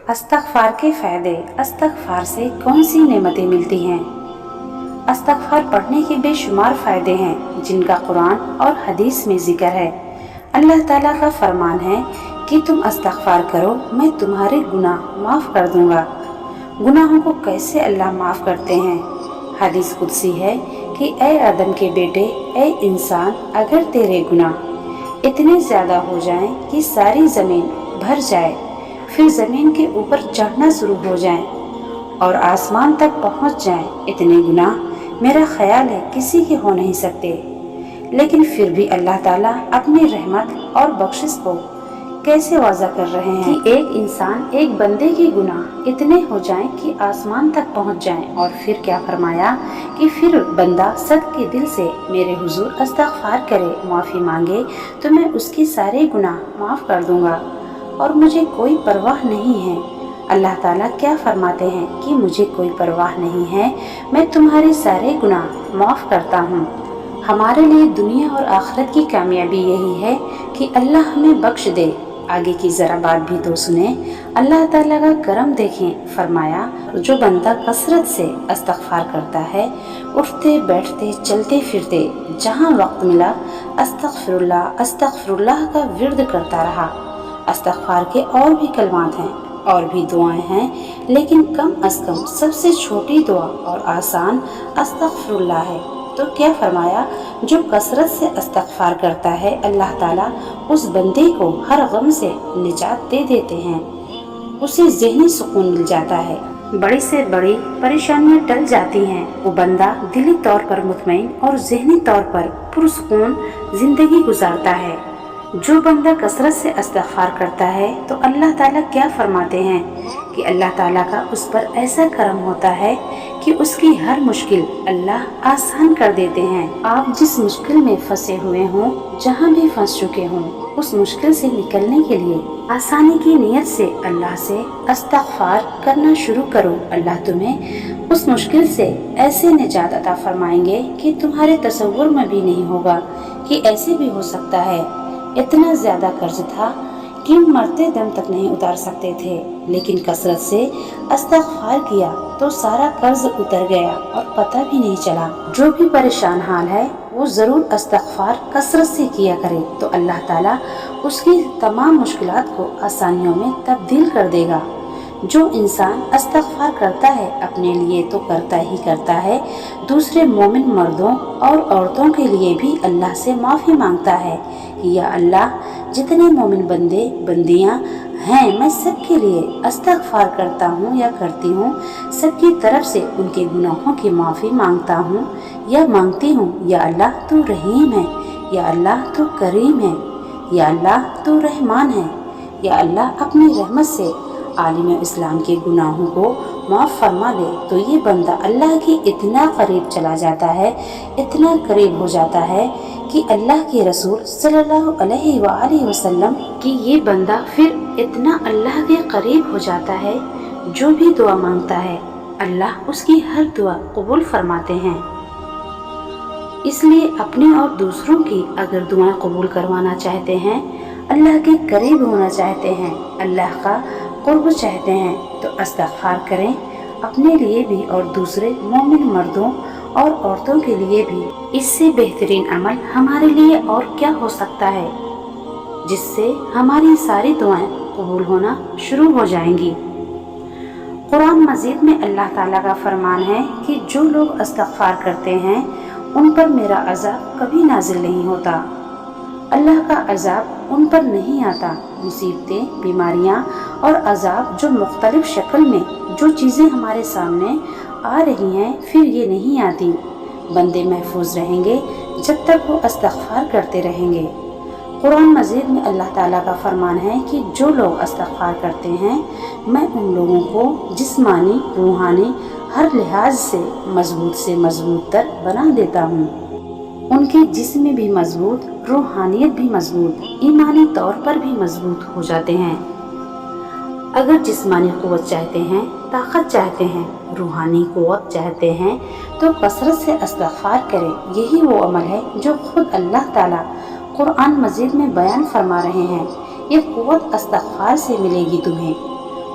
استغفار کے فائدے۔ استغفار سے کون سی نعمتیں ملتی ہیں؟ استغفار پڑھنے کے بے شمار فائدے ہیں جن کا قرآن اور حدیث میں ذکر ہے۔ اللہ تعالیٰ کا فرمان ہے کہ تم استغفار کرو، میں تمہارے گناہ معاف کر دوں گا۔ گناہوں کو کیسے اللہ معاف کرتے ہیں؟ حدیث قدسی ہے کہ اے آدم کے بیٹے، اے انسان، اگر تیرے گناہ اتنے زیادہ ہو جائیں کہ ساری زمین بھر جائے، پھر زمین کے اوپر چڑھنا شروع ہو جائیں اور آسمان تک پہنچ جائیں، اتنے گناہ میرا خیال ہے کسی کے ہو نہیں سکتے، لیکن پھر بھی اللہ تعالیٰ اپنی رحمت اور بخشش کو کیسے واضح کر رہے ہیں کہ ایک بندے کے گناہ اتنے ہو جائیں کہ آسمان تک پہنچ جائیں، اور پھر کیا فرمایا کہ پھر بندہ صدقے دل سے میرے حضور استغفار کرے، معافی مانگے تو میں اس کے سارے گناہ معاف کر دوں گا اور مجھے کوئی پرواہ نہیں ہے۔ اللہ تعالیٰ کیا فرماتے ہیں کہ مجھے کوئی پرواہ نہیں ہے، میں تمہارے سارے گناہ معاف کرتا ہوں۔ ہمارے لیے دنیا اور آخرت کی کامیابی یہی ہے کہ اللہ ہمیں بخش دے۔ آگے کی ذرا بات بھی تو سنیں، اللہ تعالیٰ کا کرم دیکھیں۔ فرمایا جو بندہ کثرت سے استغفار کرتا ہے، اٹھتے بیٹھتے چلتے پھرتے جہاں وقت ملا استغفر اللہ کا ورد کرتا رہا۔ استغفار کے اور بھی کلمات ہیں اور بھی دعائیں ہیں، لیکن کم از کم سب سے چھوٹی دعا اور آسان استغفر اللہ ہے۔ تو کیا فرمایا، جو کثرت سے استغفار کرتا ہے اللہ تعالیٰ اس بندے کو ہر غم سے نجات دے دیتے ہیں، اسے ذہنی سکون مل جاتا ہے، بڑی سے بڑی پریشانیاں ٹل جاتی ہیں، وہ بندہ دلی طور پر مطمئن اور ذہنی طور پر پرسکون زندگی گزارتا ہے۔ جو بندہ کثرت سے استغفار کرتا ہے تو اللہ تعالیٰ کیا فرماتے ہیں کہ اللہ تعالیٰ کا اس پر ایسا کرم ہوتا ہے کہ اس کی ہر مشکل اللہ آسان کر دیتے ہیں۔ آپ جس مشکل میں پھنسے ہوئے ہوں، جہاں بھی پھنس چکے ہوں، اس مشکل سے نکلنے کے لیے آسانی کی نیت سے اللہ سے استغفار کرنا شروع کرو۔ اللہ تمہیں اس مشکل سے ایسے نجات عطا فرمائیں گے کہ تمہارے تصور میں بھی نہیں ہوگا کہ ایسے بھی ہو سکتا ہے۔ اتنا زیادہ قرض تھا کہ مرتے دم تک نہیں اتار سکتے تھے، لیکن کثرت سے استغفار کیا تو سارا قرض اتر گیا اور پتہ بھی نہیں چلا۔ جو بھی پریشان حال ہے وہ ضرور استغفار کثرت سے کیا کرے تو اللہ تعالیٰ اس کی تمام مشکلات کو آسانیوں میں تبدیل کر دے گا۔ جو انسان استغفار کرتا ہے اپنے لیے تو کرتا ہی کرتا ہے، دوسرے مومن مردوں اور عورتوں کے لیے بھی اللہ سے معافی مانگتا ہے۔ یا اللہ، جتنے مومن بندے بندیاں ہیں میں سب کے لیے استغفار کرتا ہوں یا کرتی ہوں، سب کی طرف سے ان کے گناہوں کی معافی مانگتا ہوں یا مانگتی ہوں۔ یا اللہ تو رحیم ہے، یا اللہ تو کریم ہے، یا اللہ تو رحمان ہے، یا اللہ اپنی رحمت سے عالم اسلام کے گناہوں کو معاف فرما دے۔ تو یہ بندہ اللہ کی اتنا قریب چلا جاتا ہے، اتنا قریب ہو جاتا ہے کہ اللہ کے رسول صلی اللہ علیہ وآلہ وسلم کی یہ بندہ پھر اتنا اللہ کے قریب ہو جاتا ہے، جو بھی دعا مانگتا ہے اللہ اس کی ہر دعا قبول فرماتے ہیں۔ اس لیے اپنے اور دوسروں کی اگر دعائیں قبول کروانا چاہتے ہیں، اللہ کے قریب ہونا چاہتے ہیں، اللہ کا قرب چاہتے ہیں تو استغفار کریں، اپنے لیے بھی اور دوسرے مومن مردوں اور عورتوں کے لیے بھی۔ اس سے بہترین عمل ہمارے لیے اور کیا ہو سکتا ہے جس سے ہماری ساری دعائیں قبول ہونا شروع ہو جائیں گی۔ قرآن مجید میں اللہ تعالیٰ کا فرمان ہے کہ جو لوگ استغفار کرتے ہیں ان پر میرا عذاب کبھی نازل نہیں ہوتا۔ اللہ کا عذاب ان پر نہیں آتا۔ مصیبتیں، بیماریاں اور عذاب جو مختلف شکل میں جو چیزیں ہمارے سامنے آ رہی ہیں، پھر یہ نہیں آتی۔ بندے محفوظ رہیں گے جب تک وہ استغفار کرتے رہیں گے۔ قرآن مجید میں اللہ تعالیٰ کا فرمان ہے کہ جو لوگ استغفار کرتے ہیں میں ان لوگوں کو جسمانی، روحانی ہر لحاظ سے مضبوط تر بنا دیتا ہوں۔ ان کے جسم میں بھی مضبوط، روحانیت بھی مضبوط، ایمانی طور پر بھی مضبوط ہو جاتے ہیں۔ اگر جسمانی قوت چاہتے ہیں، طاقت چاہتے ہیں، روحانی قوت چاہتے ہیں تو کثرت سے استغفار کریں۔ یہی وہ عمل ہے جو خود اللہ تعالیٰ قرآن مجید میں بیان فرما رہے ہیں۔ یہ قوت استغفار سے ملے گی تمہیں۔